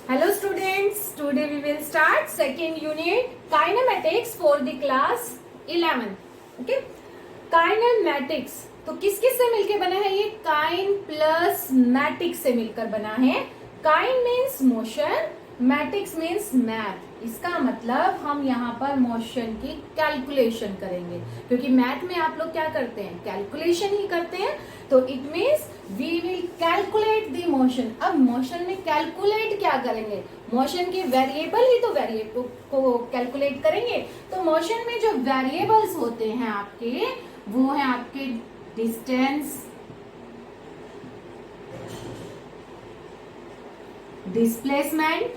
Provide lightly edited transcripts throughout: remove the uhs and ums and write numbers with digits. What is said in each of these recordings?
Hello students, today we will start second unit kinematics for the class 11. Okay, kinematics तो किस किस से मिलकर बना है? ये काइन प्लस मैटिक्स से मिलकर बना है. Kine means motion, matics means math. इसका मतलब हम यहाँ पर मोशन की कैलकुलेशन करेंगे, क्योंकि मैथ में आप लोग क्या करते हैं? कैलकुलेशन ही करते हैं. तो it means we will calculate the motion. अब मोशन में कैलकुलेट क्या करेंगे? मोशन के वेरिएबल ही तो वेरिएबल को कैलकुलेट करेंगे. तो मोशन में जो वेरिएबल्स होते हैं आपके, वो है आपके distance, displacement,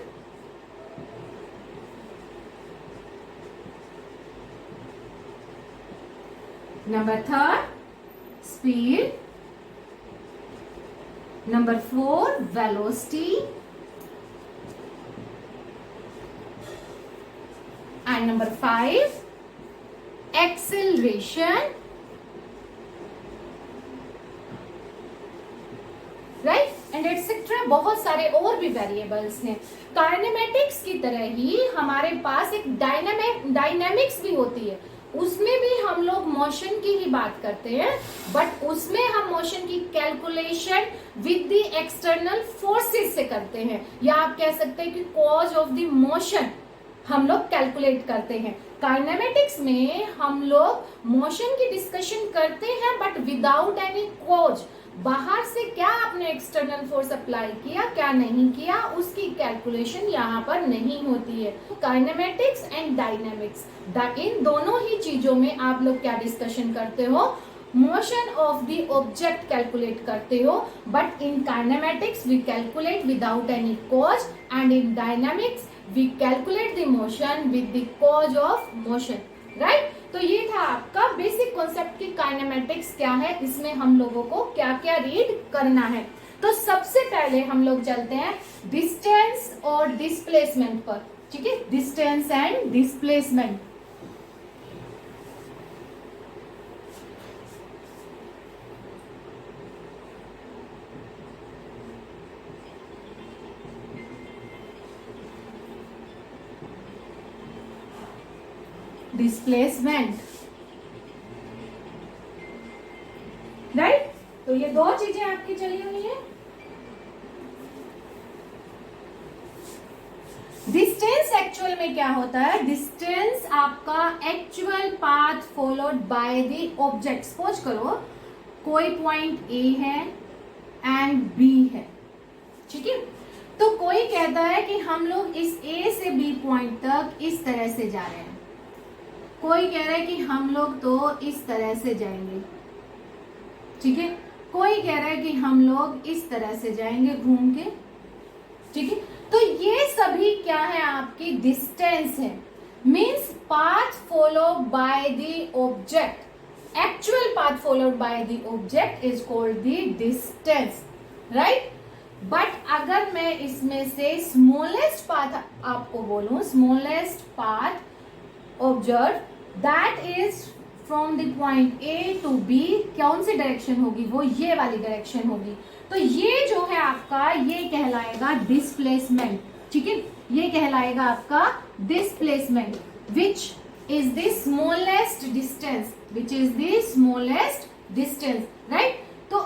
number third speed, number 4 velocity and number 5 acceleration. Right and etcetera. बहुत सारे और भी वेरिएबल्स हैं. काइनेमेटिक्स की तरह ही हमारे पास एक डायनामिक्स भी होती है. उसमें भी हम लोग मोशन की ही बात करते हैं, बट उसमें हम मोशन की calculation with the external forces से करते हैं, या आप कह सकते हैं कि कॉज ऑफ द मोशन हम लोग कैलकुलेट करते हैं. काइनेमेटिक्स में हम लोग मोशन की डिस्कशन करते हैं, बट विदाउट एनी कॉज. बाहर से क्या आपने एक्सटर्नल फोर्स अप्लाई किया, क्या नहीं किया, उसकी कैलकुलेशन यहाँ पर नहीं होती है. काइनेमेटिक्स एंड डायनामिक्स, इन दोनों ही चीजों में आप लोग क्या डिस्कशन करते हो? Motion of the object calculate करते हो. But in kinematics we calculate without any cause, and in dynamics we calculate the motion with the cause of motion. Right. तो ये था आपका बेसिक कॉन्सेप्ट की काइनेमेटिक्स क्या है, इसमें हम लोगों को क्या क्या रीड करना है. तो सबसे पहले हम लोग चलते हैं डिस्टेंस और डिस्प्लेसमेंट पर. ठीक है, distance and displacement. Displacement. Right. तो ये दो चीजें आपकी चली हुई है. डिस्टेंस एक्चुअल में क्या होता है? डिस्टेंस आपका actual path followed by the object. Suppose करो कोई पॉइंट ए है एंड बी है. ठीक है. तो कोई कहता है कि हम लोग इस ए से बी पॉइंट तक इस तरह से जा रहे हैं. कोई कह रहा है कि हम लोग तो इस तरह से जाएंगे. ठीक है. कोई कह रहा है कि हम लोग इस तरह से जाएंगे घूम के. ठीक है. तो ये सभी क्या है? आपकी डिस्टेंस है. Means path followed by the object. Actual path followed by the object is called the distance. Right. But अगर मैं इसमें से स्मॉलेस्ट पाथ आपको बोलूं, smallest path observe that is from the point A to B, कौन सी direction होगी? वो ये वाली डायरेक्शन होगी. तो ये जो है आपका, ये कहलाएगा डिस्प्लेसमेंट. ठीक है. ये कहलाएगा आपका displacement, which is the smallest distance, which is the smallest distance. Right. तो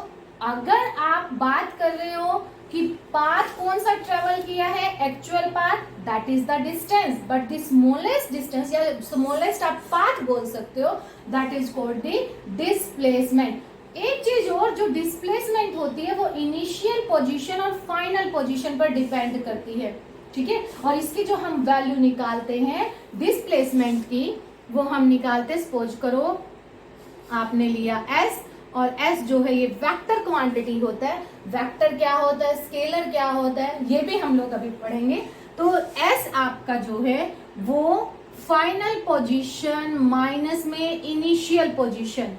अगर आप बात कर रहे हो कि पाथ कौन सा ट्रेवल किया है, actual path, that is the distance. But the smallest distance या स्मॉलेस्ट आप पाथ बोल सकते हो, that is called the displacement. एक चीज और, जो डिस्प्लेसमेंट होती है वो इनिशियल पोजीशन और फाइनल पोजीशन पर डिपेंड करती है. ठीक है. और इसकी जो हम वैल्यू निकालते हैं डिस्प्लेसमेंट की, वो हम निकालते, सपोज करो आपने लिया s, और s जो है ये वेक्टर क्वांटिटी होता है. वेक्टर क्या होता है, स्केलर क्या होता है, ये भी हम लोग अभी पढ़ेंगे. तो s आपका जो है वो फाइनल पोजीशन माइनस में initial position,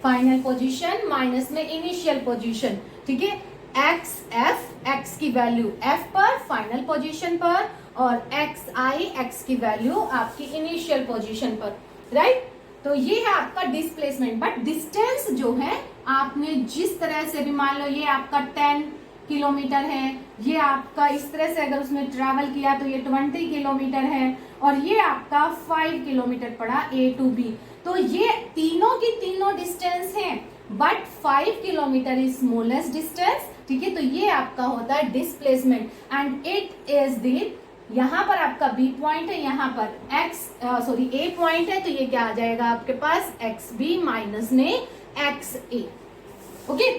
final position minus में इनिशियल पोजीशन. ठीक है. एक्स एफ, एक्स की वैल्यू एफ पर फाइनल पोजीशन पर, और एक्स आई, एक्स की वैल्यू आपकी इनिशियल पोजीशन पर. राइट. तो ये है आपका डिस्प्लेसमेंट. बट डिस्टेंस जो है, आपने जिस तरह से भी, मान लो ये आपका 10 किलोमीटर है, ये आपका इस तरह से अगर उसने ट्रैवल किया तो ये 20 किलोमीटर है, और ये आपका 5 किलोमीटर पड़ा A to B। तो ये तीनों की तीनों डिस्टेंस हैं, but 5 kilometre is smallest distance, ठीक है। तो ये आपका होता है displacement, and it is the, यहाँ पर आपका B पॉइंट है, यहाँ पर A पॉइंट है, तो ये क्या आ जाएगा आपके पास XB माइनस में XA। ओके,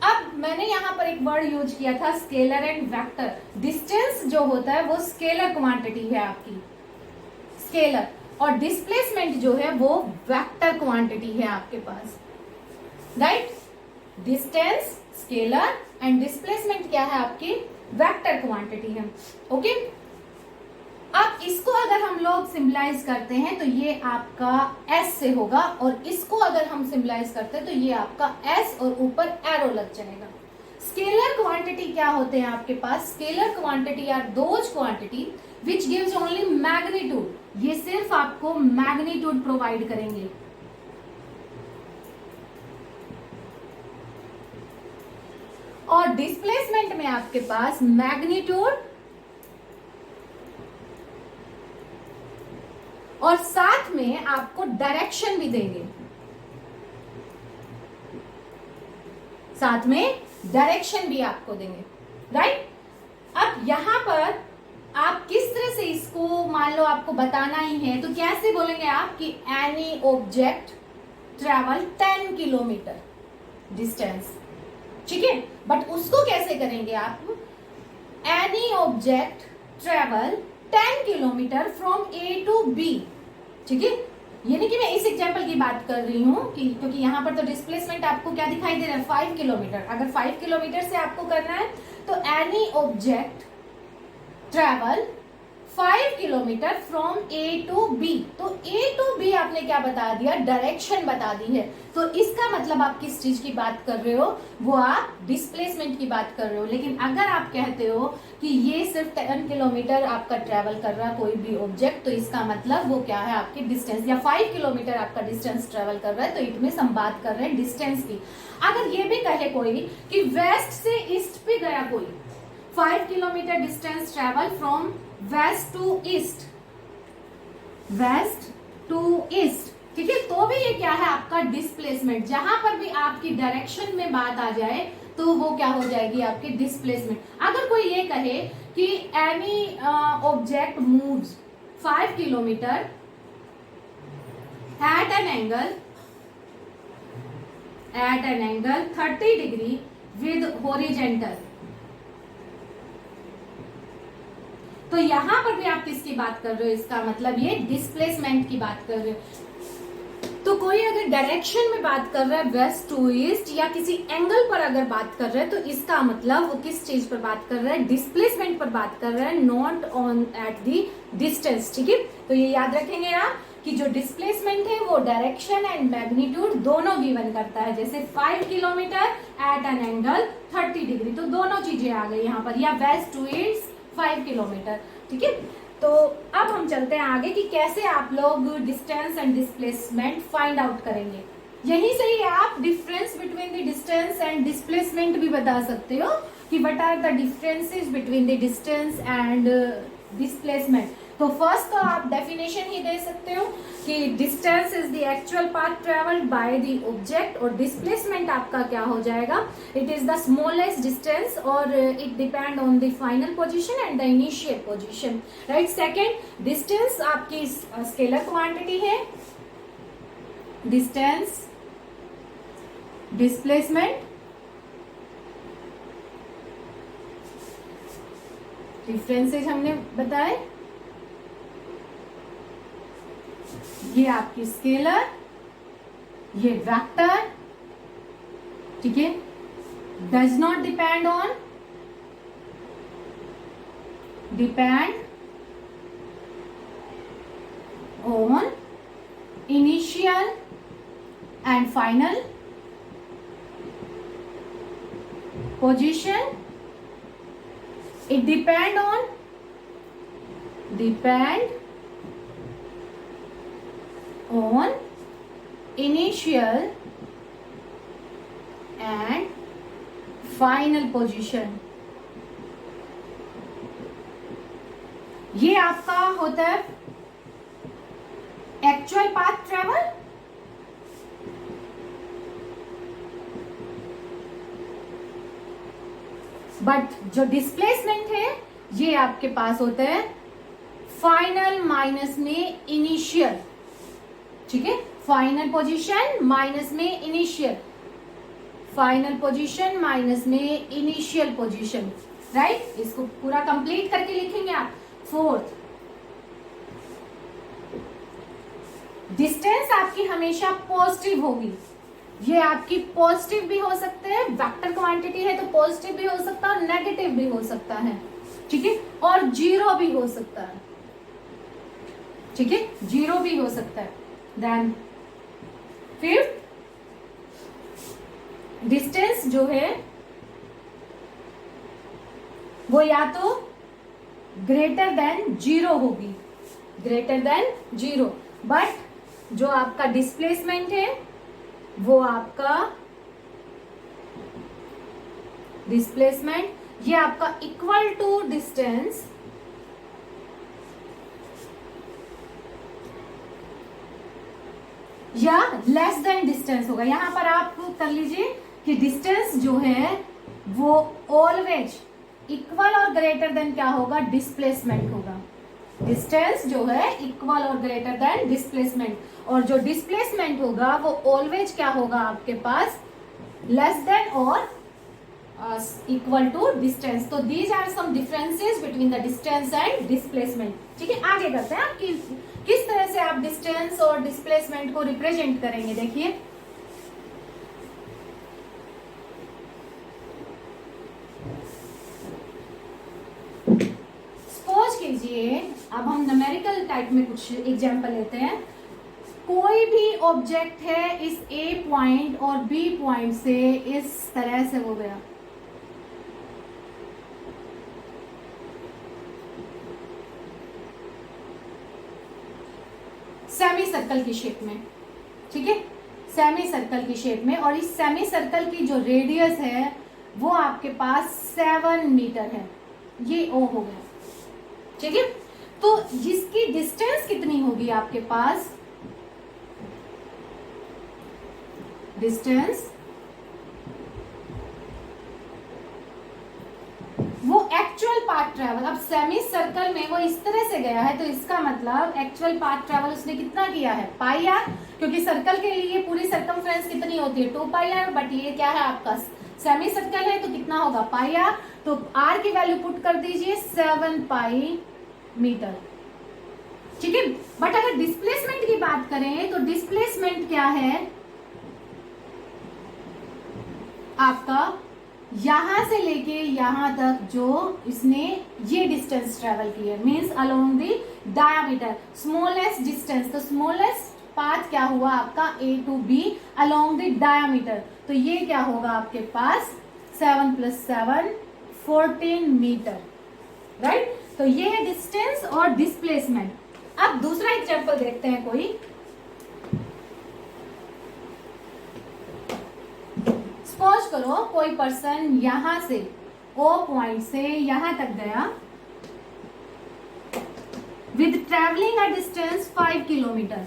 अब मैंने यहाँ पर एक वर्ड यूज किया था स्केलर एंड वेक्टर। डिस्टेंस जो होता है वो स्केलर क्वांटिटी है आपकी, स्केलर, और डिस्प्लेसमेंट जो है वो वेक्टर क्वांटिटी है आपके पास, right. Distance scalar and displacement क्या है आपकी, वेक्टर क्वांटिटी है। ओके, अब इसको अगर हम लोग सिंबलाइज करते हैं तो ये आपका S से होगा, और इसको अगर हम सिंबलाइज करते हैं तो ये आपका S और ऊपर एरो लग जाएगा। स्केलर क्वांटिटी क्या होते हैं आपके पास, scalar quantity are those quantity which gives only magnitude, ये सिर्फ आपको मैग्नीट्यूड प्रोवाइड करेंगे। और डिस्प्लेसमेंट में आपके पास मैग्नीट्यूड और साथ में आपको डायरेक्शन भी देंगे, साथ में डायरेक्शन भी आपको देंगे, राइट। अब यहां पर आप किस तरह से इसको, मान लो आपको बताना ही है तो कैसे बोलेंगे आप कि any object travel 10 kilometre distance, ठीक है। बट उसको कैसे करेंगे आप, any object travel 10 kilometre from A to B, ठीक है। ये नहीं कि मैं इस एग्जाम्पल की बात कर रही हूँ कि, क्योंकि यहाँ पर तो डिस्प्लेसमेंट आपको क्या दिखाई दे रहा है, 5 किलोमीटर। अगर 5 किलोमीटर से आपको करना है तो any object travel 5 kilometre from A to B, तो A to B आपने क्या बता दिया, डायरेक्शन बता दी है। तो इसका मतलब आप किस चीज की बात कर रहे हो, वो आप डिस्प्लेसमेंट की बात कर रहे हो। लेकिन अगर आप कहते हो कि ये सिर्फ 10 किलोमीटर आपका ट्रेवल कर रहा है कोई भी ऑब्जेक्ट, तो इसका मतलब वो क्या है आपकी डिस्टेंस, या 5 किलोमीटर आपका डिस्टेंस ट्रेवल कर रहा है, तो इट मींस हम बात कर रहे हैं डिस्टेंस की। अगर ये भी कहे कोई कि वेस्ट से ईस्ट पे गया कोई, 5 kilometre distance travel from west to east, west to east, ठीक है, तो भी ये क्या है आपका डिस्प्लेसमेंट। जहां पर भी आपकी डायरेक्शन में बात आ जाए तो वो क्या हो जाएगी आपकी डिस्प्लेसमेंट। अगर कोई ये कहे कि any object moves 5 kilometre at an angle 30 degree with horizontal, तो यहां पर भी आप किसकी बात कर रहे हो, इसका मतलब ये डिस्प्लेसमेंट की बात कर रहे हो। तो कोई अगर डायरेक्शन में बात कर रहा है वेस्ट टू ईस्ट, या किसी एंगल पर अगर बात कर रहा है, तो इसका मतलब वो किस चीज पर बात कर रहा है, डिस्प्लेसमेंट पर बात कर रहा है, not on at the distance, ठीक है। तो ये याद रखेंगे आप कि जो डिस्प्लेसमेंट है वो डायरेक्शन एंड मैग्नीट्यूड दोनों गिवन करता है। जैसे 5 kilometre at an angle 30 degree, तो दोनों चीजें आ गई यहाँ पर, या वेस्ट टू ईस्ट 5 किलोमीटर, ठीक है। तो अब हम चलते हैं आगे कि कैसे आप लोग distance and displacement find out करेंगे। यहीं से ही आप difference between the distance and displacement भी बता सकते हो कि what are the differences between the distance and displacement. तो फर्स्ट तो आप डेफिनेशन ही दे सकते हो कि distance is the actual path travelled by the object, और डिस्प्लेसमेंट आपका क्या हो जाएगा, it is the smallest distance, और it depend on the final position and the initial position, right. Second, distance आपकी स्केलर क्वांटिटी है, डिस्टेंस, डिस्प्लेसमेंट, डिफरेंसेस हमने बताए, ये आपकी स्केलर, ये वेक्टर, ठीक है, does not depend on initial and final position, it depend on initial and final position. ये आपका होता है एक्चुअल पाथ ट्रेवल, बट जो डिस्प्लेसमेंट है ये आपके पास होता है फाइनल माइनस में इनिशियल, ठीक है, फाइनल पोजीशन माइनस में इनिशियल, फाइनल पोजीशन माइनस में इनिशियल पोजीशन, राइट। इसको पूरा कंप्लीट करके लिखेंगे आप। फोर्थ, डिस्टेंस आपकी हमेशा पॉजिटिव होगी। ये आपकी पॉजिटिव भी हो सकते हैं, वेक्टर क्वांटिटी है तो पॉजिटिव भी हो सकता है और नेगेटिव भी हो सकता है, ठीक है, और जीरो भी हो सकता है, ठीक है, जीरो भी हो सकता है। देन फिफ्थ, डिस्टेंस जो है वो या तो ग्रेटर देन जीरो होगी, ग्रेटर देन जीरो, बट जो आपका डिस्प्लेसमेंट है वो आपका डिस्प्लेसमेंट ये आपका इक्वल टू डिस्टेंस या लेस देन डिस्टेंस होगा। यहां पर आप कर लीजिए कि डिस्टेंस जो है वो ऑलवेज इक्वल और ग्रेटर देन क्या होगा, डिस्प्लेसमेंट होगा। डिस्टेंस जो है इक्वल और ग्रेटर देन डिस्प्लेसमेंट, और जो डिस्प्लेसमेंट होगा वो ऑलवेज क्या होगा आपके पास, लेस देन और इक्वल टू डिस्टेंस। तो these are some differences between the distance and displacement, ठीक है। आगे करते हैं आप किस तरह से आप डिस्टेंस और डिस्प्लेसमेंट को रिप्रेजेंट करेंगे। देखिए सपोज कीजिए, अब हम न्यूमेरिकल टाइप में कुछ एग्जांपल लेते हैं। कोई भी ऑब्जेक्ट है इस ए पॉइंट और बी पॉइंट से इस तरह से हो गया, सेमी सर्कल की शेप में, ठीक है, सेमी सर्कल की शेप में, और इस सेमी सर्कल की जो रेडियस है वो आपके पास 7 मीटर है, ये ओ हो गया, ठीक है। तो जिसकी डिस्टेंस कितनी होगी आपके पास, डिस्टेंस वो एक्चुअल पाथ ट्रेवल, अब सेमी सर्कल में वो इस तरह से गया है तो इसका मतलब एक्चुअल पाथ ट्रेवल उसने कितना किया है, पाई आर, क्योंकि सर्कल के लिए पूरी सर्कमफ्रेंस कितनी होती है, 2 पाई आर, बट ये क्या है आपका सेमी सर्कल है तो कितना होगा, पाई आर। तो आर की वैल्यू पुट कर दीजिए 7 पाई मीटर, ठीक है। बट अगर डिस्प्लेसमेंट की बात करें तो डिस्प्लेसमेंट क्या है आपका, यहां से लेके यहां तक जो इसने ये डिस्टेंस ट्रेवल की है, means along the diameter, smallest distance, तो स्मॉलेस्ट पाथ क्या हुआ आपका A to B along the diameter, तो ये क्या होगा आपके पास 7 + 7 14 मीटर, राइट। तो ये है डिस्टेंस और डिस्प्लेसमेंट। अब दूसरा एग्जांपल देखते हैं कोई। सपोज करो कोई पर्सन यहां से ओ पॉइंट से यहां तक गया with travelling a distance 5 kilometre,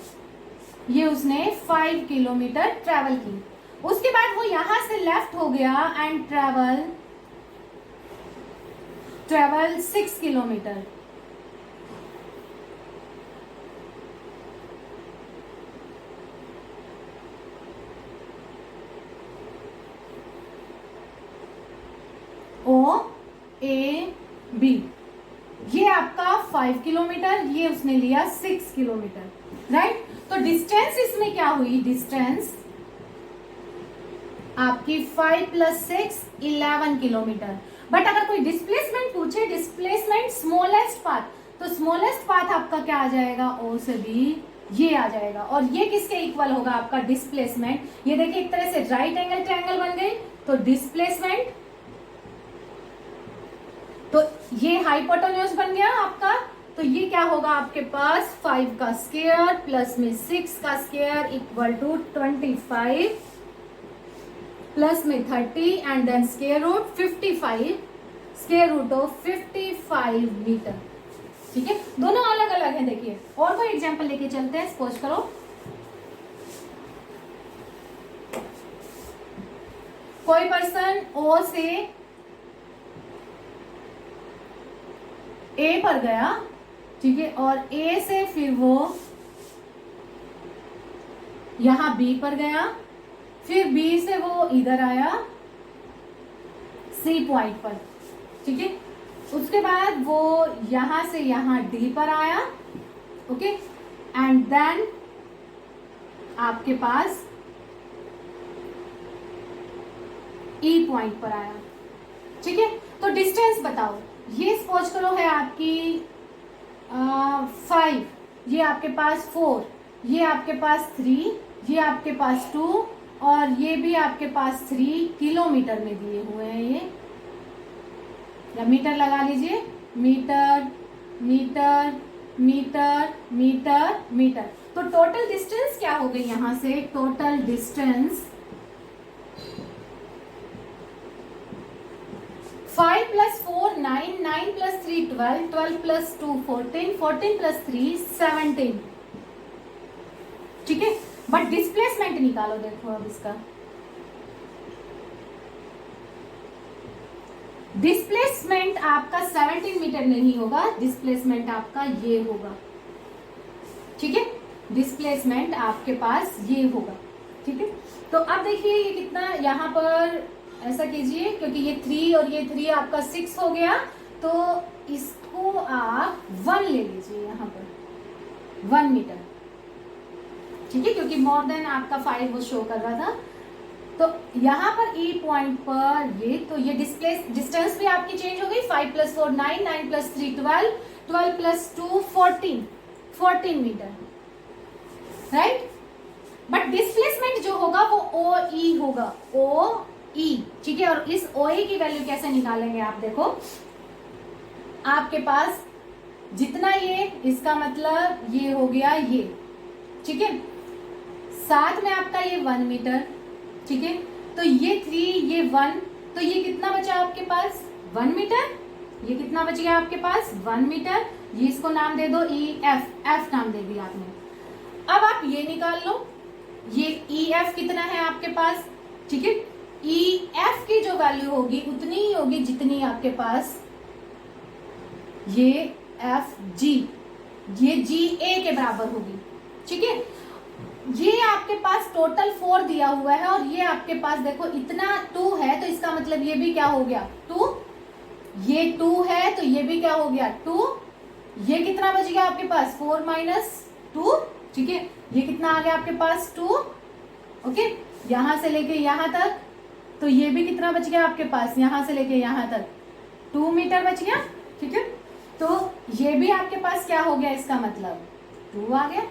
ये उसने 5 किलोमीटर ट्रेवल की। उसके बाद वो यहां से लेफ्ट हो गया and travel 6 kilometre, O A B, ये आपका 5 किलोमीटर, ये उसने लिया 6 किलोमीटर, राइट। तो डिस्टेंस इसमें क्या हुई, डिस्टेंस आपकी 5 + 6 11 किलोमीटर। बट अगर कोई डिस्प्लेसमेंट पूछे, डिस्प्लेसमेंट स्मॉलेस्ट पाथ, तो स्मॉलेस्ट पाथ आपका क्या आ जाएगा, ओ से बी, ये आ जाएगा, और ये किसके इक्वल होगा आपका डिस्प्लेसमेंट, ये देखिए एक तरह से राइट एंगल ट्रायंगल बन गई, तो डिस्प्लेसमेंट, तो ये हाइपोटेन्यूज बन गया आपका, तो ये क्या होगा आपके पास 5 का स्क्वायर प्लस में 6 का स्क्वायर इक्वल टू 25 प्लस में 30 and then square root 55, square root of 55 metre, ठीक है, दोनों अलग अलग है। देखिए और कोई एग्जांपल लेके चलते हैं। सपोज करो कोई पर्सन ओ से ए पर गया, ठीक है, और ए से फिर वो यहां बी पर गया, फिर बी से वो इधर आया सी पॉइंट पर, ठीक है, उसके बाद वो यहां से यहां डी पर आया, ओके, एंड देन आपके पास ई पॉइंट पर आया, ठीक है। तो डिस्टेंस बताओ, ये सपोज करो है आपकी 5, ये आपके पास 4, ये आपके पास 3, ये आपके पास 2 और ये भी आपके पास 3 किलोमीटर में दिए हुए हैं ये, या मीटर लगा लीजिए, metre metre metre metre metre. तो टोटल डिस्टेंस क्या हो गई यहां से, टोटल डिस्टेंस 5 + 4 9, 9 + 3 12, 12 + 2 14, 14 + 3 17, ठीक है। बट डिस्प्लेसमेंट निकालो, देखो अब इसका डिस्प्लेसमेंट आपका 17 मीटर नहीं होगा, डिस्प्लेसमेंट आपका ये होगा, ठीक है, डिस्प्लेसमेंट आपके पास ये होगा, ठीक है। तो अब देखिए ये कितना, यहां पर ऐसा कीजिए क्योंकि ये 3 और ये 3 आपका 6 हो गया, तो इसको आप 1 ले लीजिए यहां पर 1 मीटर, ठीक है, क्योंकि मोर देन आपका 5 वो शो कर रहा था। तो यहाँ पर ई पॉइंट पर ये, तो ये डिस्टेंस भी आपकी चेंज हो गई, 5 + 4 9, 9 + 3 12, 12 + 2 14, 14 मीटर, राइट। बट डिस्प्लेसमेंट जो होगा वो ओ ई होगा, ओ ई, ठीक है। और इस ओ ई की वैल्यू कैसे निकालेंगे आप देखो, आपके पास जितना ये, इसका मतलब ये हो गया ये, ठीक है, साथ में आपका ये 1 मीटर, ठीक है, तो ये 3 ये 1, तो ये कितना बचा आपके पास 1 मीटर, ये कितना बच गया आपके पास 1 मीटर, ये इसको नाम दे दो ई एफ, एफ नाम दे दिया आपने। अब आप ये निकाल लो, ये ई एफ कितना है आपके पास, ठीक है, ई एफ की जो वैल्यू होगी उतनी ही होगी जितनी आपके पास ये एफ जी, ये जी ए के बराबर होगी, ठीक है। ये आपके पास टोटल 4 दिया हुआ है और ये आपके पास देखो इतना 2 है, तो इसका मतलब ये भी क्या हो गया 2, ये 2 है तो ये भी क्या हो गया 2, ये कितना बच गया आपके पास 4 - 2, ठीक है, ये कितना आ गया आपके पास 2, ओके, यहां से लेके यहां तक, तो ये भी कितना बच गया आपके पास, यहां से लेके यहां तक 2 मीटर बच गया, ठीक है। तो ये भी आपके पास क्या हो गया, इसका मतलब 2 आ गया,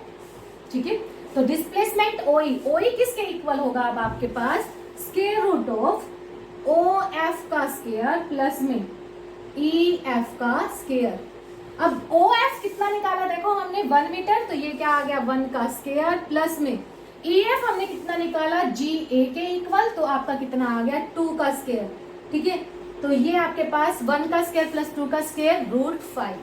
ठीक है। तो डिस्प्लेसमेंट ओई, ओई किसके इक्वल होगा अब आपके पास, square root of O F का स्क्वायर प्लस में ई एफ का स्क्वायर। अब ओ एफ कितना निकाला देखो हमने 1 मीटर, तो ये क्या आ गया 1 का स्क्वायर प्लस में ई एफ हमने कितना निकाला जी ए के इक्वल, तो आपका कितना आ गया 2 का स्क्वायर, ठीक है। तो ये आपके पास 1 का स्क्वायर प्लस 2 का स्क्वायर √5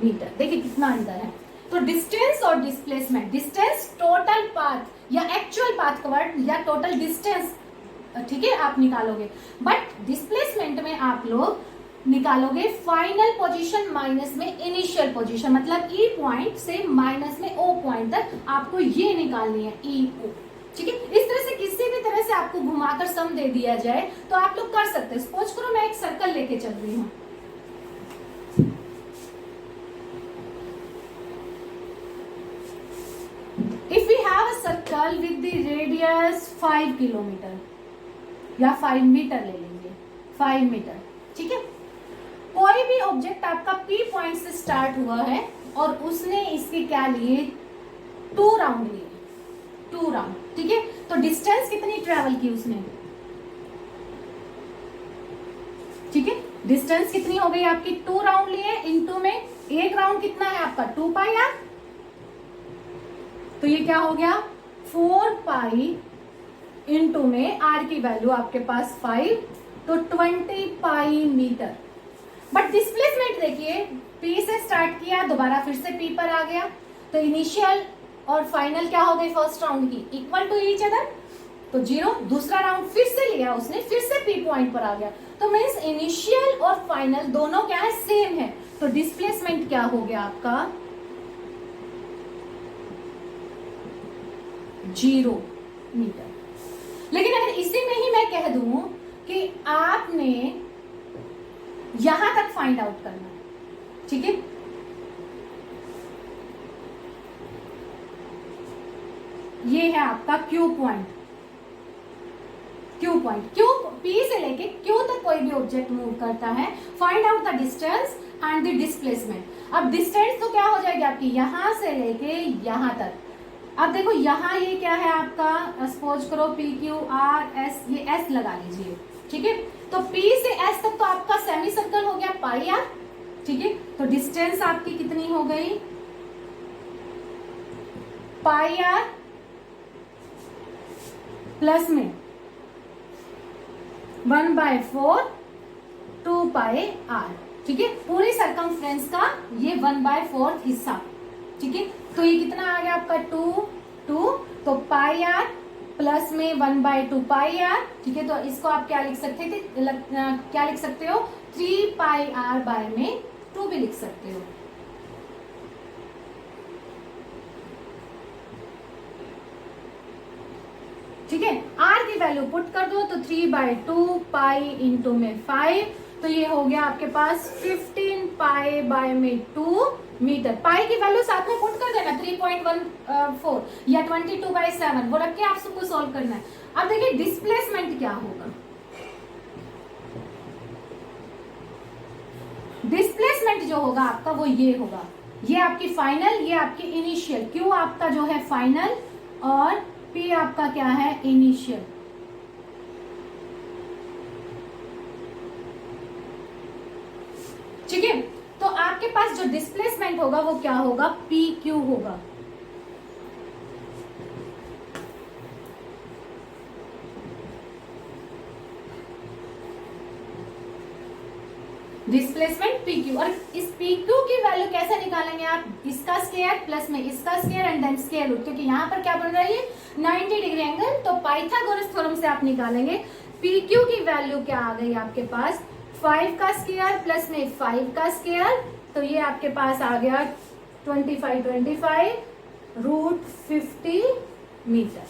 मीटर। देखिए कितना अंतर है। तो डिस्टेंस और डिस्प्लेसमेंट, डिस्टेंस टोटल पाथ या एक्चुअल पाथ कवर्ड या टोटल डिस्टेंस, ठीक है, आप निकालोगे, बट डिस्प्लेसमेंट में आप लोग निकालोगे फाइनल पोजीशन माइनस में इनिशियल पोजीशन, मतलब ई पॉइंट से माइनस में ओ पॉइंट तक आपको ये निकालनी है ई ओ, ठीक है। इस तरह से किसी भी तरह से आपको घुमाकर सम दे दिया जाए तो आप लोग कर सकते हैं। सपोज करो मैं एक सर्कल लेके चल रही हूं, if we have a circle with the radius 5 kilometre या 5 मीटर ले लेंगे, 5 मीटर, ठीक है। कोई भी ऑब्जेक्ट आपका P पॉइंट से स्टार्ट हुआ है और उसने इसके क्या लिए 2 राउंड लिए, 2 राउंड, ठीक है। तो डिस्टेंस कितनी ट्रेवल की उसने, ठीक है, डिस्टेंस कितनी हो गई आपकी 2 राउंड लिए, इनटू में एक राउंड कितना है आपका 2 पाई आर, तो ये क्या हो गया 4 पाई इनटू में आर की वैल्यू आपके पास 5, तो 20 पाई मीटर। बट डिस्प्लेसमेंट देखिए, P से स्टार्ट किया, दोबारा फिर से P पर आ गया, तो इनिशियल और फाइनल क्या हो गई फर्स्ट राउंड की, इक्वल टू ईच अदर, तो 0। दूसरा राउंड फिर से लिया उसने, फिर से P पॉइंट पर आ गया, तो मीन्स इनिशियल और फाइनल दोनों क्या है, सेम है, तो डिस्प्लेसमेंट क्या हो गया आपका 0 मीटर। लेकिन अगर इसी में ही मैं कह दूं कि आपने यहां तक फाइंड आउट करना है, ठीक है, ये है आपका क्यू पॉइंट, क्यू P से लेके Q तक कोई भी ऑब्जेक्ट मूव करता है, find out the distance and the displacement. अब डिस्टेंस तो क्या हो जाएगी आपकी, यहां से लेके यहां तक। अब देखो यहां ये क्या है आपका, सपोज करो PQRS, ये S लगा लीजिए, ठीक है, तो P से S तक तो आपका सेमी सर्कल हो गया पाई आर, ठीक है, तो डिस्टेंस आपकी कितनी हो गई, पाई आर प्लस में 1/4 2 पाई आर, ठीक है, पूरी सरकमफ्रेंस का ये 1/4 हिस्सा, ठीक है, तो ये कितना आ गया आपका 2, तो पाई आर प्लस में 1/2 पाई आर, ठीक है, तो इसको आप क्या लिख सकते थे, क्या लिख सकते हो 3 पाई आर बाय में 2 भी लिख सकते हो, ठीक है। आर की वैल्यू पुट कर दो, तो 3/2 पाई इंटू में 5, तो ये हो गया आपके पास 15 पाई बाय में 2 मीटर। पाई की वैल्यू साथ में पुट कर देना 3.14 या 22/7, वो रख के आप सबको सॉल्व करना है। अब देखिए डिस्प्लेसमेंट क्या होगा, डिस्प्लेसमेंट जो होगा आपका वो ये होगा, ये आपकी फाइनल, ये आपकी इनिशियल, क्यू आपका जो है फाइनल और P आपका क्या है इनिशियल, ठीक है, तो आपके पास जो डिस्प्लेसमेंट होगा वो क्या होगा, PQ होगा, डिस्प्लेसमेंट PQ। और इस PQ की वैल्यू कैसे निकालेंगे आप, इसका स्क्वायर प्लस में इसका square and then square root, क्योंकि यहाँ पर क्या बन रहा है 90 डिग्री एंगल, तो पाइथागोरस थ्योरम से आप निकालेंगे। PQ की वैल्यू क्या आ गई आपके पास, 5 का स्क्वायर प्लस में 5 का स्क्वायर, तो ये आपके पास आ गया 25 रूट 50 मीटर,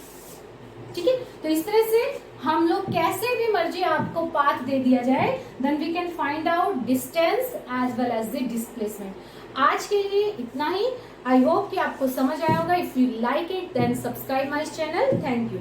ठीक है। तो इस तरह से हम लोग कैसे भी मर्जी आपको पाथ दे दिया जाए, then we can find out distance as well as the displacement. आज के लिए इतना ही। आई होप कि आपको समझ आया होगा। If you like it then subscribe my channel. Thank you.